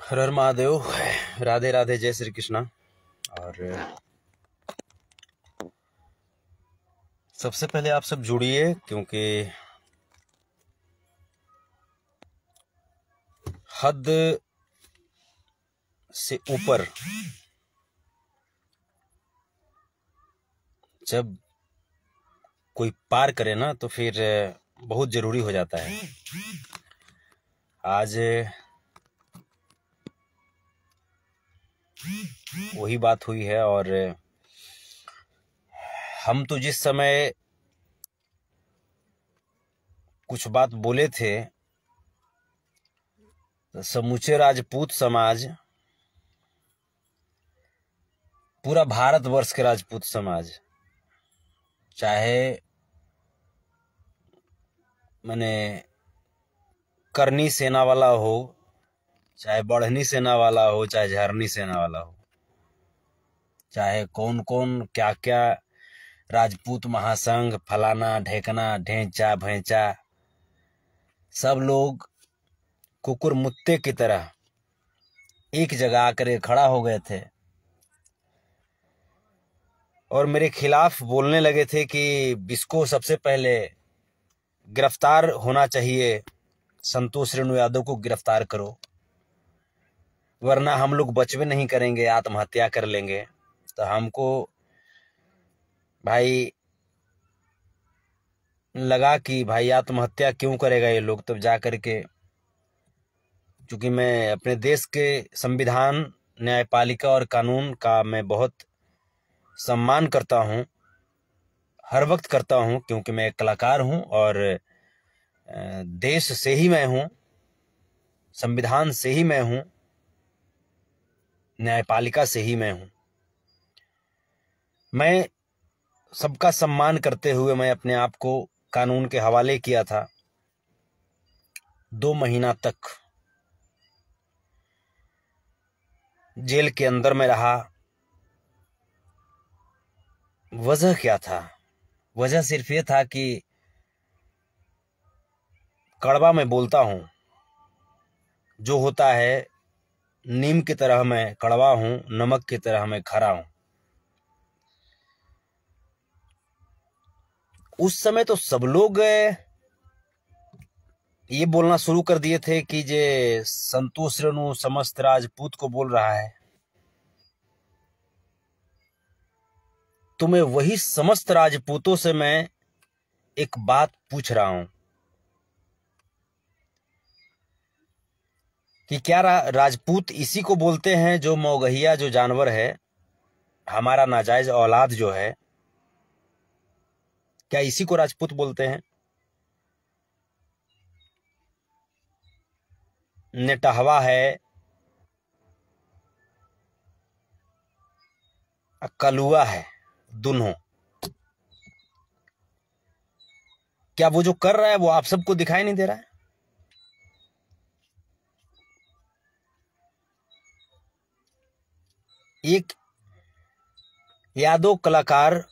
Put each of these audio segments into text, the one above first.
हर हर महादेव। राधे राधे, जय श्री कृष्णा। और सबसे पहले आप सब जुड़िए, क्योंकि हद से ऊपर जब कोई पार करे ना तो फिर बहुत जरूरी हो जाता है। आज वही बात हुई है। और हम तो जिस समय कुछ बात बोले थे तो समूचे राजपूत समाज, पूरा भारतवर्ष के राजपूत समाज, चाहे मैंने करनी सेना वाला हो, चाहे बढ़नी सेना वाला हो, चाहे झरनी सेना वाला हो, चाहे कौन कौन क्या क्या राजपूत महासंघ फलाना ढेकना ढेंचा भैंचा, सब लोग कुकुर मुत्ते की तरह एक जगह आकर खड़ा हो गए थे और मेरे खिलाफ बोलने लगे थे कि बिस्को सबसे पहले गिरफ्तार होना चाहिए, संतोष रेणु यादव को गिरफ्तार करो, वरना हम लोग बचवे नहीं करेंगे, आत्महत्या कर लेंगे। तो हमको भाई लगा कि भाई आत्महत्या क्यों करेगा ये लोग। तब जा करके, क्योंकि मैं अपने देश के संविधान, न्यायपालिका और कानून का मैं बहुत सम्मान करता हूँ, हर वक्त करता हूँ, क्योंकि मैं एक कलाकार हूँ और देश से ही मैं हूँ, संविधान से ही मैं हूँ, न्यायपालिका से ही मैं हूँ। मैं सबका सम्मान करते हुए मैं अपने आप को कानून के हवाले किया था। 2 महीना तक जेल के अंदर में रहा। वजह क्या था? वजह सिर्फ ये था कि कड़वा मैं बोलता हूं, जो होता है नीम की तरह मैं कड़वा हूं, नमक की तरह मैं खरा हूं। उस समय तो सब लोग ये बोलना शुरू कर दिए थे कि जे संतोष रेणु समस्त राजपूत को बोल रहा है। तो मैं वही समस्त राजपूतों से मैं एक बात पूछ रहा हूं कि क्या राजपूत इसी को बोलते हैं जो मौगहिया जो जानवर है, हमारा नाजायज औलाद जो है, क्या इसी को राजपूत बोलते हैं? नेटहवा है, कलुआ है, दोनों। क्या वो जो कर रहा है वो आप सबको दिखाई नहीं दे रहा है? एक यादव कलाकार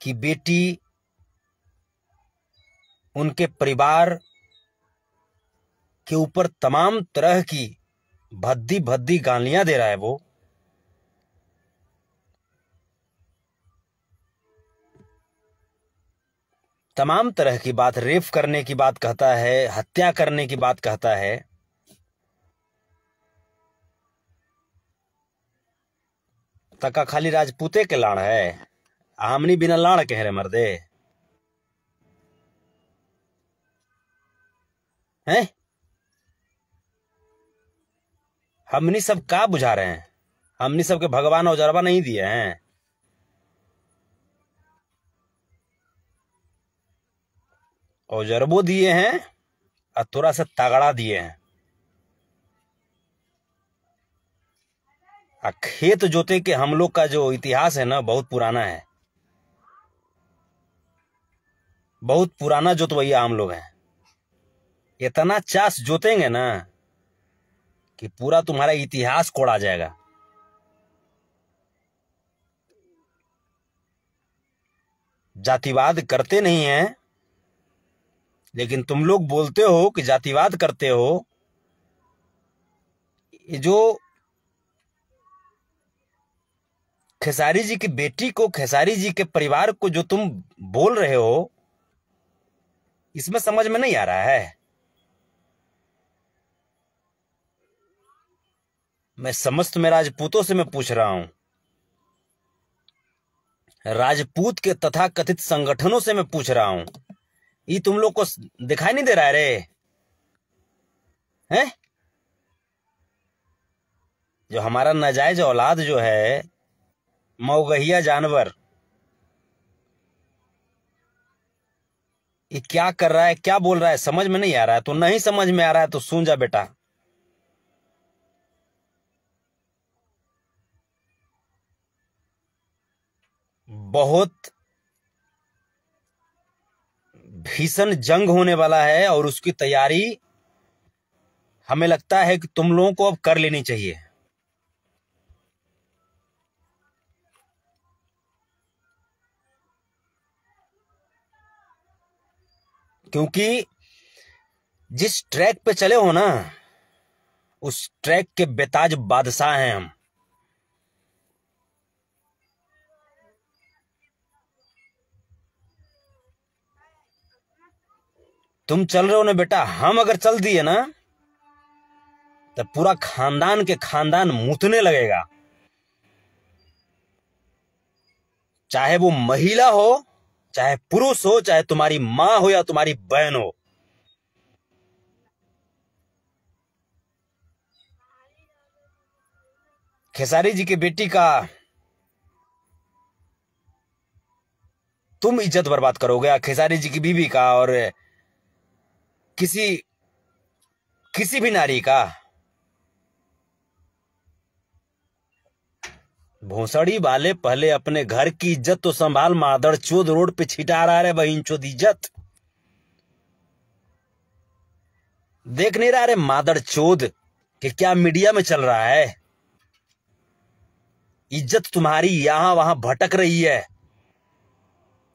की बेटी, उनके परिवार के ऊपर तमाम तरह की भद्दी भद्दी गालियां दे रहा है। वो तमाम तरह की बात, रेप करने की बात कहता है, हत्या करने की बात कहता है। तका खाली राजपूते के लाड़ है, हमनी बिना लाड़ के रे मर्दे हैं। हमनी सब का बुझा रहे हैं? हमनी सबके भगवान औजरवा नहीं दिए हैं? औजरबो दिए हैं और थोड़ा सा तगड़ा दिए हैं। खेत जोते के हम लोग का जो इतिहास है ना, बहुत पुराना है, बहुत पुराना जोतवैया हम लोग हैं। इतना चास जोतेंगे ना कि पूरा तुम्हारा इतिहास कोड़ा जाएगा। जातिवाद करते नहीं हैं, लेकिन तुम लोग बोलते हो कि जातिवाद करते हो, ये जो खेसारी जी की बेटी को, खेसारी जी के परिवार को जो तुम बोल रहे हो, इसमें समझ में नहीं आ रहा है। मैं समस्त में राजपूतों से मैं पूछ रहा हूं, राजपूत के तथा कथित संगठनों से मैं पूछ रहा हूं, ये तुम लोग को दिखाई नहीं दे रहा है रे? हैं? जो हमारा नाजायज औलाद जो है, मौगहिया जानवर, ये क्या कर रहा है, क्या बोल रहा है, समझ में नहीं आ रहा है। तो नहीं समझ में आ रहा है तो सुन जा बेटा। बहुत भीषण जंग होने वाला है और उसकी तैयारी हमें लगता है कि तुम लोगों को अब कर लेनी चाहिए। क्योंकि जिस ट्रैक पे चले हो ना, उस ट्रैक के बेताज बादशाह हैं हम। तुम चल रहे हो ना बेटा, हम अगर चल दिए ना तो पूरा खानदान के खानदान मुतने लगेगा। चाहे वो महिला हो, चाहे पुरुष हो, चाहे तुम्हारी मां हो या तुम्हारी बहन हो। खेसारी जी की बेटी का तुम इज्जत बर्बाद करोगे, खेसारी जी की बीवी का, और किसी किसी भी नारी का। भोसड़ी वाले पहले अपने घर की इज्जत तो संभाल, मादर चोद रोड पे छिटा रहा है बहिन चोद इज्जत। देख नहीं रहा रे मादर चोद कि क्या मीडिया में चल रहा है? इज्जत तुम्हारी यहां वहां भटक रही है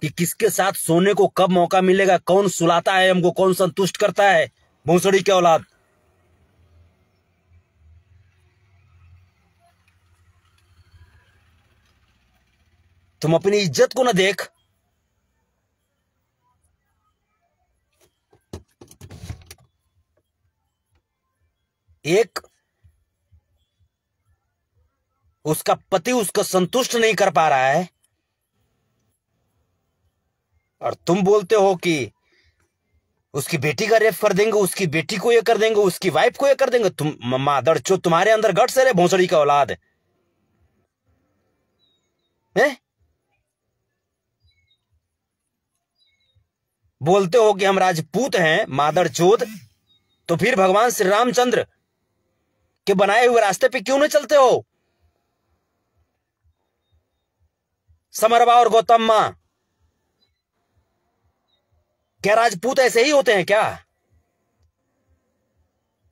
कि किसके साथ सोने को कब मौका मिलेगा, कौन सुलाता है हमको, कौन संतुष्ट करता है। भोसड़ी के औलाद, तुम अपनी इज्जत को ना देख। एक उसका पति उसको संतुष्ट नहीं कर पा रहा है और तुम बोलते हो कि उसकी बेटी का रेप कर देंगे, उसकी बेटी को ये कर देंगे, उसकी वाइफ को ये कर देंगे। तुम मादर चो, तुम्हारे अंदर गट्स है रे भोसड़ी का औलाद है? बोलते हो कि हम राजपूत हैं मादर चोद, तो फिर भगवान श्री रामचंद्र के बनाए हुए रास्ते पे क्यों नहीं चलते हो? समरबा और गौतम मां, क्या राजपूत ऐसे ही होते हैं क्या?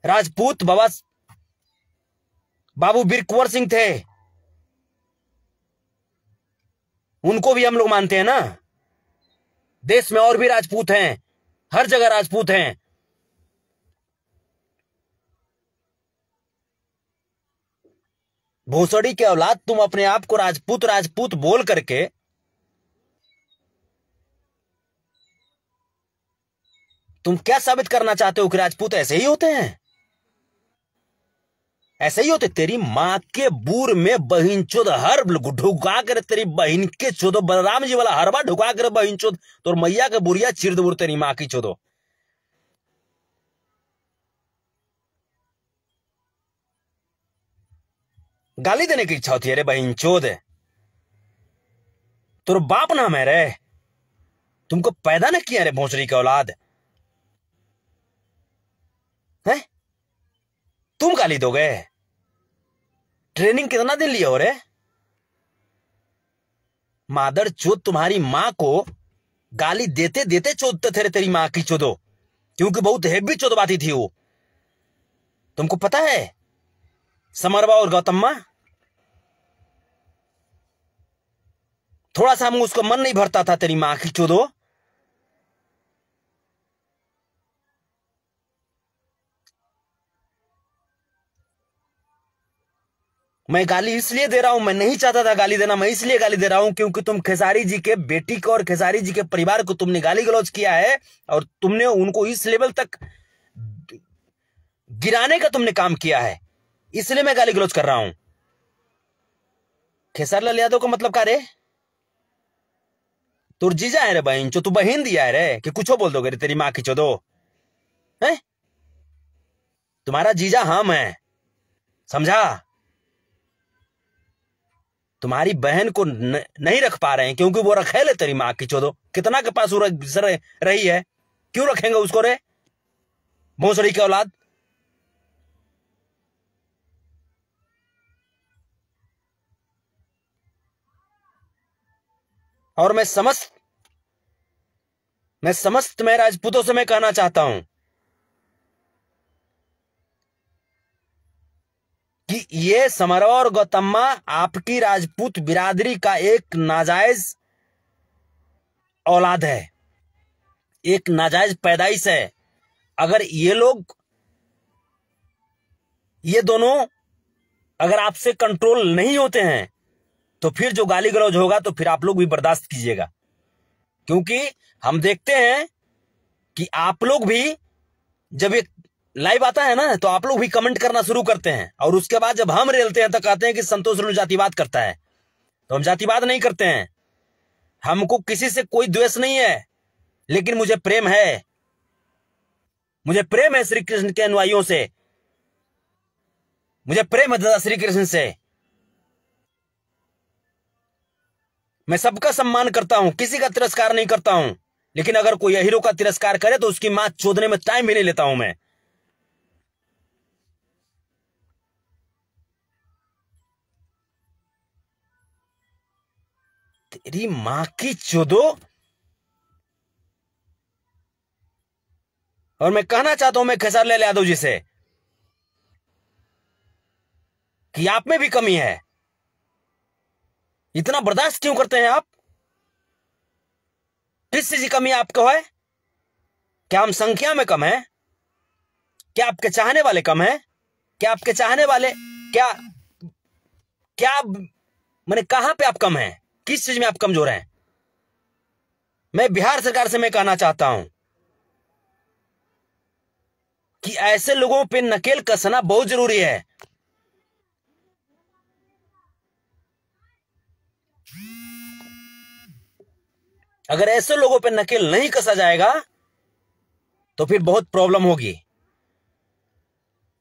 राजपूत बाबू वीर कुंवर सिंह थे, उनको भी हम लोग मानते हैं ना। देश में और भी राजपूत हैं, हर जगह राजपूत हैं। भोसड़ी के औलाद, तुम अपने आप को राजपूत राजपूत बोल करके तुम क्या साबित करना चाहते हो कि राजपूत ऐसे ही होते हैं? ऐसे ही होते। तेरी मां के बूर में बहिन चोद हर ढुका कर, तेरी बहिन के चोदो बलराम जी वाला हरबा ढुका कर बहिन चोद, तो मैया के बुरिया चिर दूर तेरी मां की चोदो। गाली देने की इच्छा होती है रे बहिन चोद? तो बाप नाम है रे, तुमको पैदा न किया रे भोसड़ी के औलाद है? तुम गाली दोगे? ट्रेनिंग कितना दिन लिया हो रे? मादर चोद, तुम्हारी मां को गाली देते देते चोदते थे रे तेरी मां की चोदो, क्योंकि बहुत हेवी चोदवाती थी वो। तुमको पता है समरबा और गौतम्मा? थोड़ा सा हम उसको मन नहीं भरता था तेरी मां की चोदो। मैं गाली इसलिए दे रहा हूं, मैं नहीं चाहता था गाली देना, मैं इसलिए गाली दे रहा हूं क्योंकि तुम खेसारी जी के बेटी को और खेसारी जी के परिवार को तुमने गाली गलौज किया है और तुमने उनको इस लेवल तक गिराने का तुमने काम किया है, इसलिए मैं गाली गलौज कर रहा हूं। खेसारी लाल यादव का मतलब क्या रे? तू जीजा है रे बहन चो, तू बहन दिया है रे कि कुछ बोल दोगे रे तेरी माँ की चोदो है? तुम्हारा जीजा हम है, समझा? तुम्हारी बहन को नहीं रख पा रहे हैं क्योंकि वो रखे ले तेरी माँ की चोदो। कितना के पास रही है, क्यों रखेंगे उसको रे भोसड़ी की औलाद? और मैं समस्त मैं राजपूतों से मैं कहना चाहता हूं कि ये समरवा और गौतम्मा आपकी राजपूत बिरादरी का एक नाजायज औलाद है, एक नाजायज पैदाइश है। अगर ये दोनों अगर आपसे कंट्रोल नहीं होते हैं तो फिर जो गाली गलौज होगा तो फिर आप लोग भी बर्दाश्त कीजिएगा, क्योंकि हम देखते हैं कि आप लोग भी जब एक लाइव आता है ना तो आप लोग भी कमेंट करना शुरू करते हैं और उसके बाद जब हम रेलते हैं तो कहते हैं कि संतोष रेणु जातिवाद करता है। तो हम जातिवाद नहीं करते हैं, हमको किसी से कोई द्वेष नहीं है, लेकिन मुझे प्रेम है, मुझे प्रेम है श्री कृष्ण के अनुयायियों से, मुझे प्रेम है दादा श्री कृष्ण से। मैं सबका सम्मान करता हूं, किसी का तिरस्कार नहीं करता हूं, लेकिन अगर कोई हीरो का तिरस्कार करे तो उसकी मां चोदने में टाइम भी नहीं लेता हूं मैं। तेरी मां की चोदो। और मैं कहना चाहता हूं मैं खेसारी लाल यादव जी से कि आप में भी कमी है, इतना बर्दाश्त क्यों करते हैं आप? किस चीज की कमी आपको है? क्या हम संख्या में कम है? क्या आपके चाहने वाले कम है? क्या आपके चाहने वाले क्या क्या मैंने कहां पे आप कम हैं? किस चीज में आप कमजोर हैं? मैं बिहार सरकार से मैं कहना चाहता हूं कि ऐसे लोगों पे नकेल कसना बहुत जरूरी है। अगर ऐसे लोगों पे नकेल नहीं कसा जाएगा तो फिर बहुत प्रॉब्लम होगी।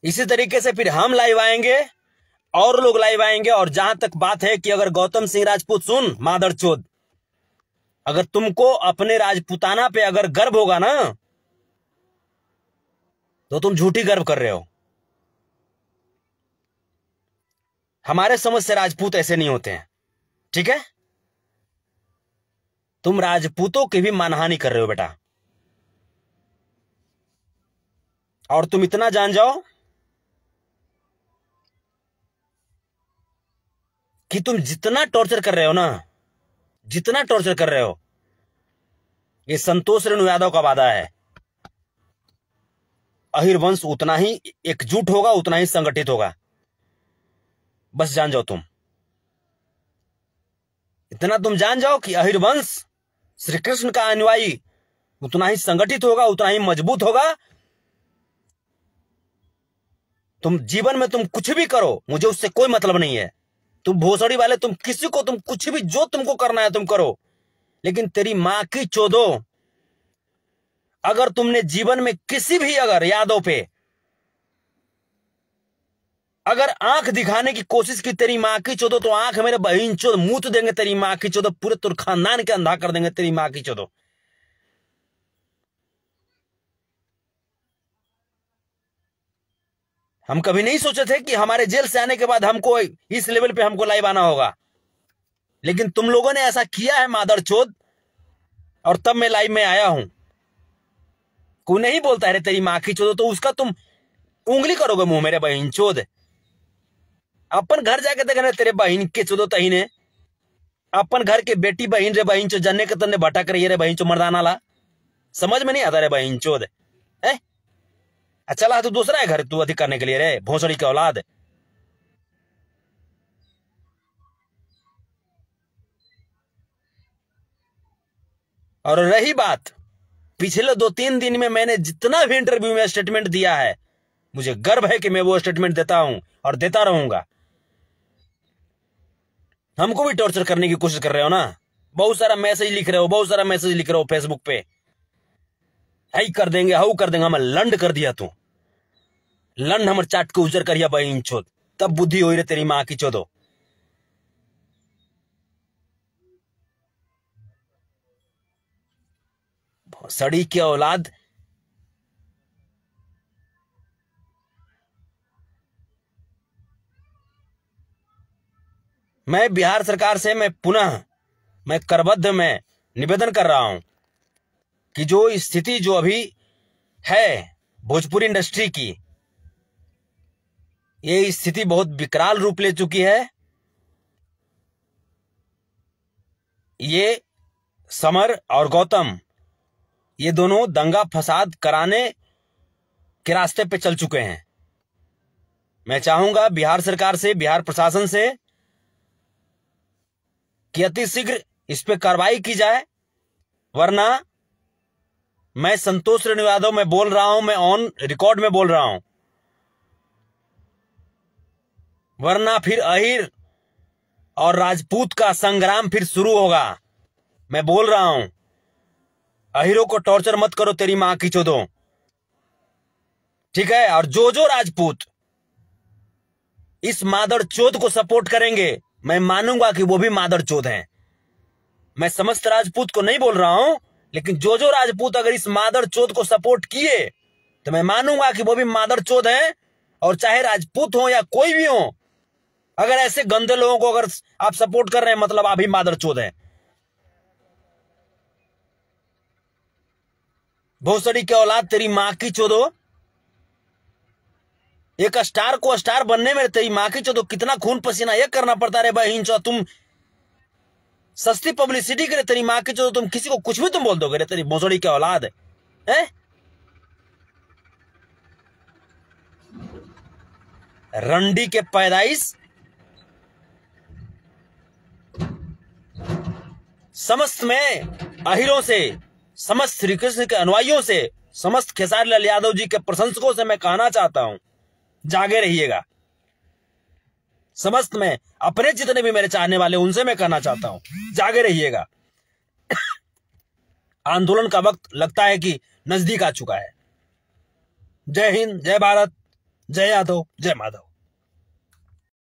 इसी तरीके से फिर हम लाइव आएंगे और लोग लाइव आएंगे। और जहां तक बात है कि अगर गौतम सिंह राजपूत, सुन मादरचोद, अगर तुमको अपने राजपूताना पे अगर गर्व होगा ना तो तुम झूठी गर्व कर रहे हो। हमारे समझ से राजपूत ऐसे नहीं होते हैं, ठीक है? तुम राजपूतों की भी मानहानि कर रहे हो बेटा। और तुम इतना जान जाओ कि तुम जितना टॉर्चर कर रहे हो ना, जितना टॉर्चर कर रहे हो, ये संतोष रेणु यादव का वादा है, अहिर वंश उतना ही एकजुट होगा, उतना ही संगठित होगा। बस जान जाओ तुम, इतना तुम जान जाओ कि अहिर वंश श्री कृष्ण का अनुयायी उतना ही संगठित होगा, उतना ही मजबूत होगा। तुम जीवन में तुम कुछ भी करो, मुझे उससे कोई मतलब नहीं है। तुम भोसड़ी वाले, तुम किसी को, तुम कुछ भी जो तुमको करना है तुम करो, लेकिन तेरी मां की चोदो, अगर तुमने जीवन में किसी भी अगर यादव पे अगर आंख दिखाने की कोशिश की तेरी मां की चोदो, तो आंख मेरे बहन चोद मुंह देंगे तेरी मां की चोदो, पूरे तुर खानदान के अंधा कर देंगे तेरी मां की चोदो। हम कभी नहीं सोचे थे कि हमारे जेल से आने के बाद हमको इस लेवल पे हमको लाइव आना होगा, लेकिन तुम लोगों ने ऐसा किया है मादरचोद, और तब मैं लाइव में आया हूं। कोई नहीं बोलता है तेरी मां की चोदो तो उसका तुम उंगली करोगे मुंह मेरे बहन चोद। अपन घर जाके देखना तेरे बहन के चोदो तही ने, अपन घर के बेटी बहन रे बहन चो जन्ने के तन्ने भटक रही है रे बहन चो मर्दाना ला, समझ में नहीं आता रे बहन चोद है। चला तू दूसरा है घर तू अधिक करने के लिए रे भोसड़ी की औलाद। और रही बात, पिछले 2-3 दिन में मैंने जितना भी इंटरव्यू में स्टेटमेंट दिया है, मुझे गर्व है कि मैं वो स्टेटमेंट देता हूं और देता रहूंगा। हमको भी टॉर्चर करने की कोशिश कर रहे हो ना, बहुत सारा मैसेज लिख रहे हो फेसबुक पे, हाई कर देंगे, हाउ कर देंगे। हम लंड कर दिया, तू लंड हमर चाट को उजर करिया बहन चोद, तब बुद्धि हो रही तेरी माँ की चोदो। सड़ी की औलाद। मैं बिहार सरकार से मैं करबद्ध में निवेदन कर रहा हूं कि जो स्थिति जो अभी है भोजपुरी इंडस्ट्री की, ये स्थिति बहुत विकराल रूप ले चुकी है। ये समर और गौतम, ये दोनों दंगा फसाद कराने के रास्ते पे चल चुके हैं। मैं चाहूंगा बिहार सरकार से, बिहार प्रशासन से कि अति शीघ्र इस पे कार्रवाई की जाए, वरना मैं संतोष रेणु यादव में बोल रहा हूं, मैं ऑन रिकॉर्ड में बोल रहा हूं, वरना फिर अहिर और राजपूत का संग्राम फिर शुरू होगा। मैं बोल रहा हूं, अहिरों को टॉर्चर मत करो तेरी मां की चोदो, ठीक है? और जो राजपूत इस मादर चोद को सपोर्ट करेंगे, मैं मानूंगा कि वो भी मादर चोद हैं। मैं समस्त राजपूत को नहीं बोल रहा हूं, लेकिन जो राजपूत अगर इस मादर चोद को सपोर्ट किए तो मैं मानूंगा कि वो भी मादर चोद हैं। और चाहे राजपूत हो या कोई भी हो, अगर ऐसे गंदे लोगों को अगर आप सपोर्ट कर रहे हैं, मतलब आप ही मादर चोद हैं। भोसड़ी के औलाद, तेरी मां की चोदो। एक स्टार को स्टार बनने में तेरी मां की चोदो कितना खून पसीना ये करना पड़ता है बहन चो। तुम सस्ती पब्लिसिटी करे तेरी मां की चोदो, तुम किसी को कुछ भी तुम बोल दोगे रे, तेरी भोसड़ी के औलाद है। रंडी के पैदाइश, समस्त में अहिरों से, समस्त श्री कृष्ण के अनुयायियों से, समस्त खेसारी लाल यादव जी के प्रशंसकों से मैं कहना चाहता हूं, जागे रहिएगा। समस्त में अपने जितने भी मेरे चाहने वाले, उनसे मैं कहना चाहता हूं, जागे रहिएगा। आंदोलन का वक्त लगता है कि नजदीक आ चुका है। जय हिंद, जय भारत, जय यादव, जय माधव।